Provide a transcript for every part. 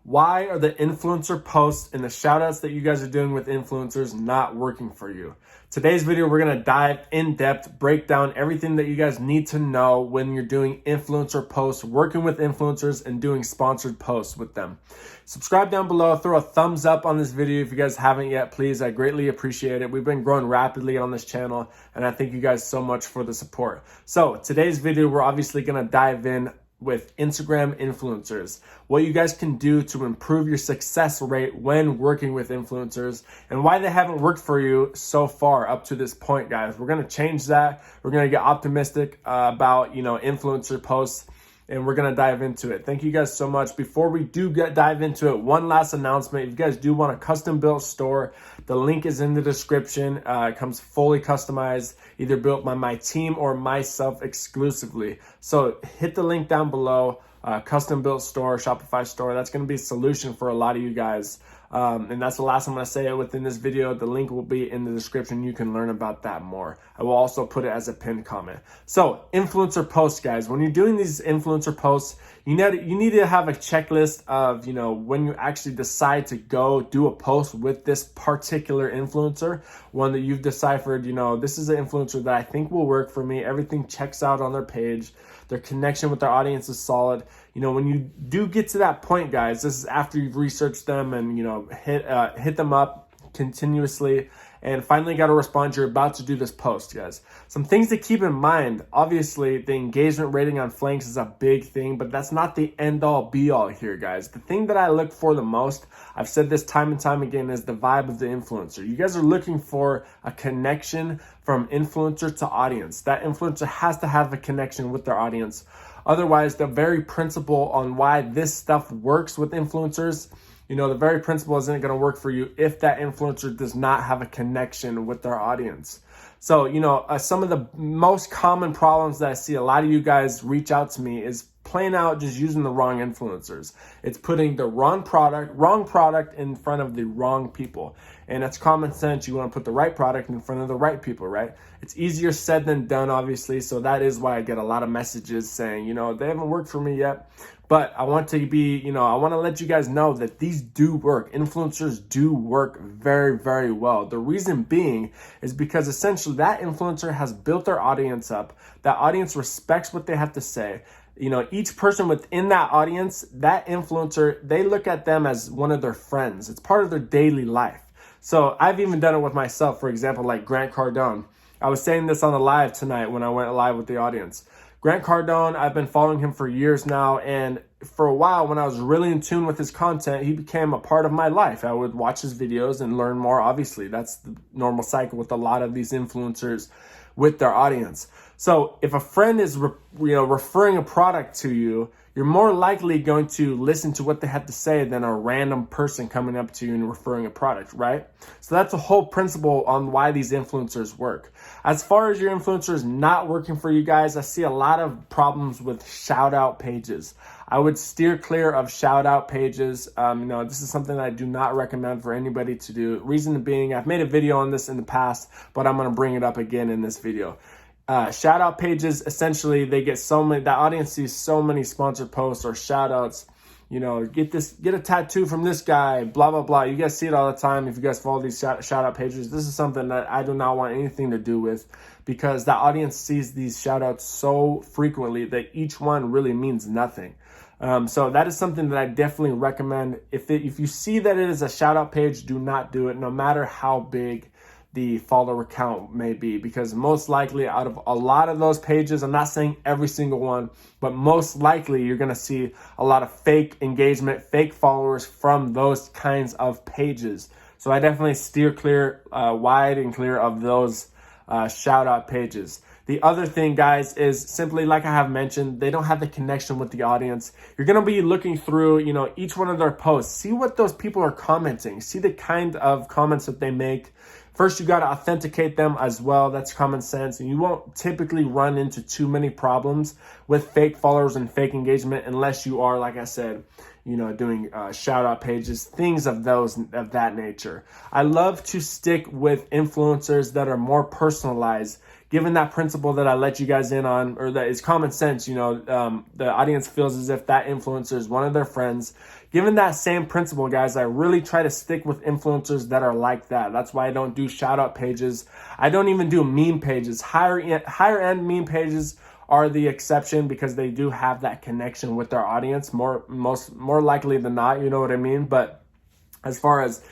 Why are the influencer posts and the shout outs that you guys are doing with influencers not working for you? Today's video, we're going to dive in depth, break down everything that you guys need to know when you're doing influencer posts, working with influencers, and doing sponsored posts with them. Subscribe down below, throw a thumbs up on this video if you guys haven't yet, please. I greatly appreciate it. We've been growing rapidly on this channel, and I thank you guys so much for the support. So today's video, we're obviously going to dive in with Instagram influencers, what you guys can do to improve your success rate when working with influencers, and why they haven't worked for you so far up to this point, guys. We're going to change that. We're going to get optimistic about, influencer posts, and we're going to dive into it. Thank you guys so much. Before we do dive into it, one last announcement. If you guys do want a custom built store, the link is in the description. It comes fully customized, either built by my team or myself exclusively. So hit the link down below, custom built store, Shopify store. That's going to be a solution for a lot of you guys. And that's the last I'm going to say it within this video. The link will be in the description. You can learn about that more. I will also put it as a pinned comment. So influencer posts, guys, when you're doing these influencer posts, you need to have a checklist of, when you actually decide to go do a post with this particular influencer, one that you've deciphered, this is an influencer that I think will work for me. Everything checks out on their page. Their connection with their audience is solid. When you do get to that point, guys, this is after you've researched them and, hit them up continuously and finally got a response. You're about to do this post, guys. Some things to keep in mind. Obviously, the engagement rating on flanks is a big thing, but that's not the end all be all here, guys. The thing that I look for the most, I've said this time and time again, is the vibe of the influencer. You guys are looking for a connection from influencer to audience. That influencer has to have a connection with their audience. Otherwise, the very principle on why this stuff works with influencers, the very principle isn't going to work for you if that influencer does not have a connection with their audience. So, some of the most common problems that I see a lot of you guys reach out to me is plain out just using the wrong influencers. It's putting the wrong product in front of the wrong people. And that's common sense. You want to put the right product in front of the right people, right? It's easier said than done, obviously. So that is why I get a lot of messages saying, they haven't worked for me yet. But I want to be, I want to let you guys know that these do work. Influencers do work very, very well. The reason being is because essentially that influencer has built their audience up. That audience respects what they have to say. Each person within that audience, that influencer, they look at them as one of their friends. It's part of their daily life. So I've even done it with myself, for example, like Grant Cardone. I was saying this on the live tonight when I went live with the audience. Grant Cardone, I've been following him for years now, and for a while when I was really in tune with his content, he became a part of my life. I would watch his videos and learn more. Obviously, that's the normal cycle with a lot of these influencers with their audience. So if a friend is referring a product to you, you're more likely going to listen to what they have to say than a random person coming up to you and referring a product, right? So that's a whole principle on why these influencers work. As far as your influencers not working for you guys, I see a lot of problems with shout out pages. I would steer clear of shout out pages. This is something that I do not recommend for anybody to do. Reason being, I've made a video on this in the past, but I'm going to bring it up again in this video. Shout out pages, essentially, they get the audience sees so many sponsored posts or shout outs, get a tattoo from this guy, blah, blah, blah. You guys see it all the time. If you guys follow these shout out pages, this is something that I do not want anything to do with, because the audience sees these shout outs so frequently that each one really means nothing. So that is something that I definitely recommend. If you see that it is a shout out page, do not do it, no matter how big the follower count may be, because most likely out of a lot of those pages, I'm not saying every single one, but most likely you're going to see a lot of fake engagement, fake followers from those kinds of pages. So I definitely steer clear, wide and clear of those shout out pages. The other thing, guys, is simply, like I have mentioned, they don't have the connection with the audience. You're going to be looking through, each one of their posts, see what those people are commenting, see the kind of comments that they make. First, you got to authenticate them as well. That's common sense. And you won't typically run into too many problems with fake followers and fake engagement unless you are, like I said, doing shout out pages, things of that nature. I love to stick with influencers that are more personalized, given that principle that I let you guys in on, or that is common sense. The audience feels as if that influencer is one of their friends. given that same principle, guys, I really try to stick with influencers that are like that. That's why I don't do shout out pages. I don't even do meme pages. Higher end meme pages are the exception because they do have that connection with their audience more likely than not, you know what I mean? But as far as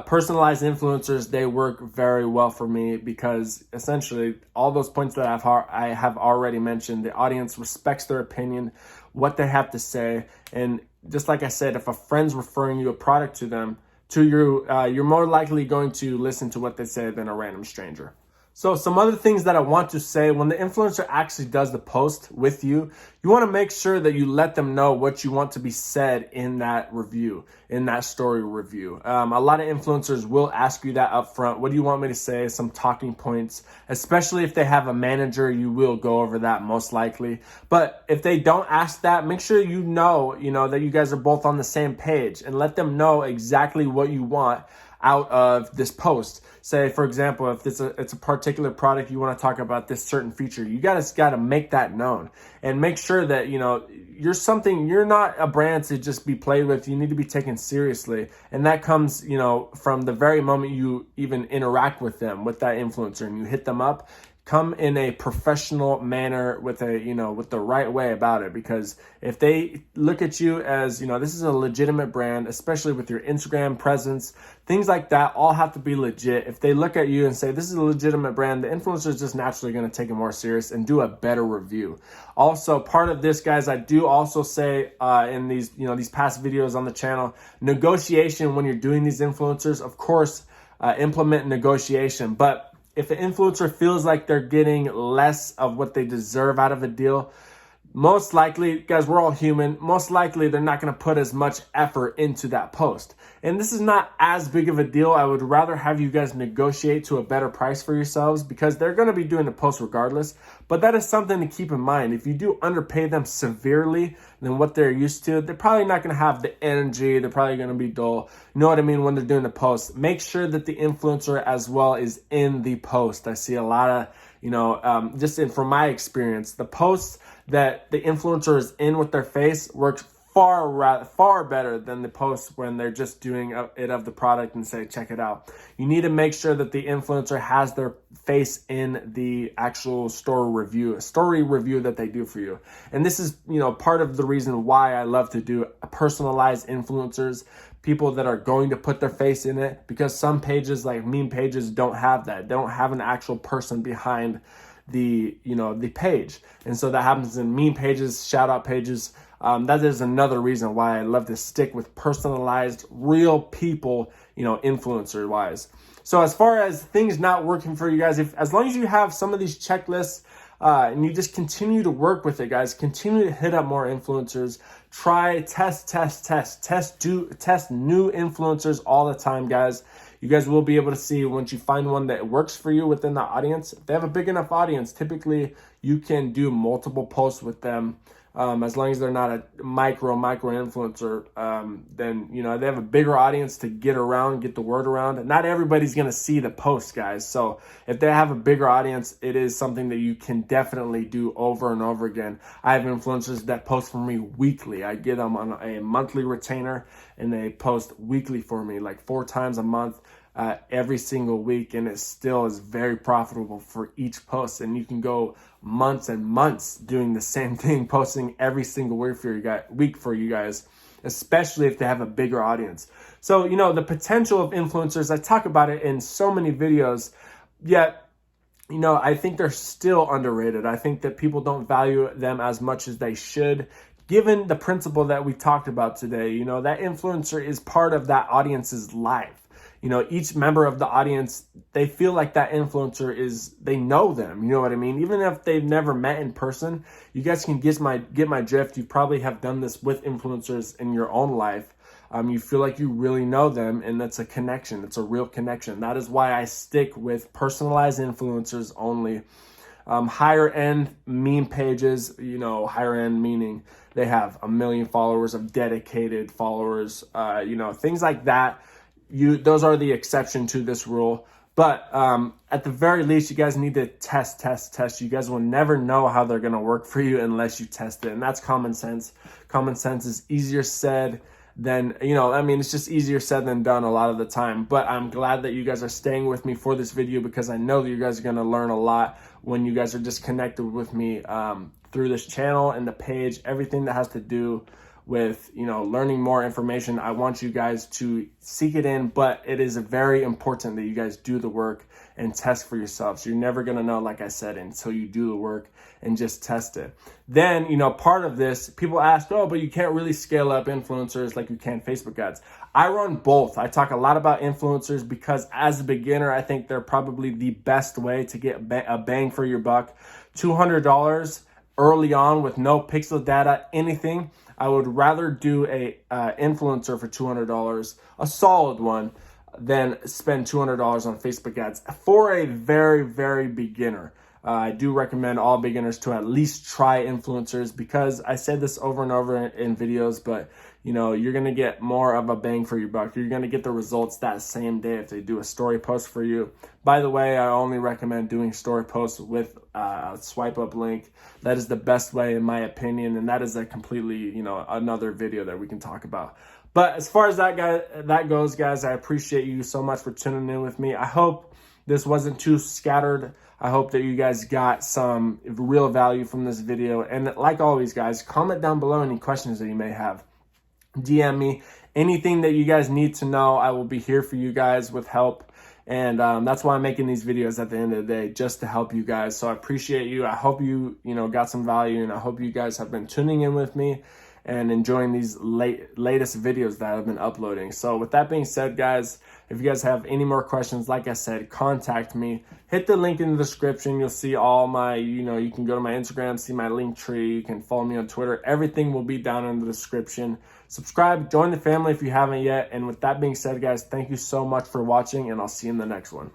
personalized influencers, they work very well for me because essentially all those points that I have already mentioned, the audience respects their opinion, what they have to say. And just like I said, if a friend's referring you a product to you, you're more likely going to listen to what they say than a random stranger. So some other things that I want to say, when the influencer actually does the post with you, you want to make sure that you let them know what you want to be said in that review, in that story review. A lot of influencers will ask you that up front. What do you want me to say? Some talking points, especially if they have a manager, you will go over that most likely. But if they don't ask that, make sure you know that you guys are both on the same page and let them know exactly what you want out of this post. Say, for example, if it's a particular product, you want to talk about this certain feature, you got to make that known and make sure that, you're not a brand to just be played with. You need to be taken seriously. And that comes, from the very moment you even interact with them, with that influencer, and you hit them up. Come in a professional manner with the right way about it, because if they look at you as, this is a legitimate brand, especially with your Instagram presence, things like that all have to be legit. If they look at you and say, this is a legitimate brand, the influencer is just naturally going to take it more serious and do a better review. Also, part of this, guys, I do also say in these past videos on the channel, negotiation when you're doing these influencers, of course, implement negotiation, but if an influencer feels like they're getting less of what they deserve out of a deal, most likely, guys, we're all human, most likely they're not going to put as much effort into that post. And this is not as big of a deal. I would rather have you guys negotiate to a better price for yourselves because they're going to be doing the post regardless. But that is something to keep in mind. If you do underpay them severely than what they're used to, they're probably not going to have the energy. They're probably going to be dull. You know what I mean? When they're doing the post, make sure that the influencer as well is in the post. I see a lot of, from my experience, the posts that the influencer is in with their face works far better than the posts when they're just doing it of the product and say, check it out. You need to make sure that the influencer has their face in the actual story review that they do for you. And this is, part of the reason why I love to do personalized influencers, people that are going to put their face in it, because some pages like meme pages don't have that. They don't have an actual person behind the page. And so that happens in meme pages, shout out pages. That is another reason why I love to stick with personalized, real people, influencer wise. So as far as things not working for you guys, as long as you have some of these checklists and you just continue to work with it, guys, continue to hit up more influencers, test new influencers all the time, guys. You guys will be able to see once you find one that works for you within the audience. If they have a big enough audience, typically you can do multiple posts with them. As long as they're not a micro influencer, then, they have a bigger audience to get the word around. Not everybody's going to see the post, guys. So if they have a bigger audience, it is something that you can definitely do over and over again. I have influencers that post for me weekly. I get them on a monthly retainer and they post weekly for me, like 4 times a month. Every single week, and it still is very profitable for each post. And you can go months and months doing the same thing, posting every single week for you guys, especially if they have a bigger audience. So, the potential of influencers, I talk about it in so many videos, yet, I think they're still underrated. I think that people don't value them as much as they should, given the principle that we talked about today. That influencer is part of that audience's life. Each member of the audience, they feel like that influencer they know them. You know what I mean? Even if they've never met in person, you guys can get my drift. You probably have done this with influencers in your own life. You feel like you really know them, and that's a connection. It's a real connection. That is why I stick with personalized influencers only. Higher end meme pages, higher end meaning they have 1 million followers of dedicated followers, things like that. Those are the exception to this rule. But at the very least, you guys need to test. You guys will never know how they're going to work for you unless you test it. And that's common sense. Common sense is easier said then, you know, I mean, it's just easier said than done a lot of the time. But I'm glad that you guys are staying with me for this video, because I know that you guys are going to learn a lot when you guys are just connected with me through this channel and the page, everything that has to do with, you know, learning more information. I want you guys to seek it in, but it is very important that you guys do the work and test for yourselves. You're never going to know, like I said, until you do the work and just test it. Then, you know, part of this, people ask, oh, but you can't really scale up influencers like you can Facebook ads. I run both. I talk a lot about influencers because as a beginner, I think they're probably the best way to get a bang for your buck. $200 early on with no pixel data, anything. I would rather do a influencer for $200, a solid one, than spend $200 on Facebook ads for a very, very beginner. I do recommend all beginners to at least try influencers, because I said this over and over in videos, but you know, you're going to get more of a bang for your buck. You're going to get the results that same day if they do a story post for you. By the way, I only recommend doing story posts with a swipe up link. That is the best way in my opinion, and that is a completely, you know, another video that we can talk about. But as far as that goes, guys, I appreciate you so much for tuning in with me. I hope this wasn't too scattered. I hope that you guys got some real value from this video. And like always, guys, comment down below any questions that you may have. DM me anything that you guys need to know. I will be here for you guys with help. And that's why I'm making these videos at the end of the day, just to help you guys. So I appreciate you. I hope you got some value, and I hope you guys have been tuning in with me and enjoying these latest videos that I've been uploading. So with that being said, guys, if you guys have any more questions, like I said, contact me. Hit the link in the description. You'll see all my, you can go to my Instagram, see my link tree. You can follow me on Twitter. Everything will be down in the description. Subscribe, join the family if you haven't yet. And with that being said, guys, thank you so much for watching, and I'll see you in the next one.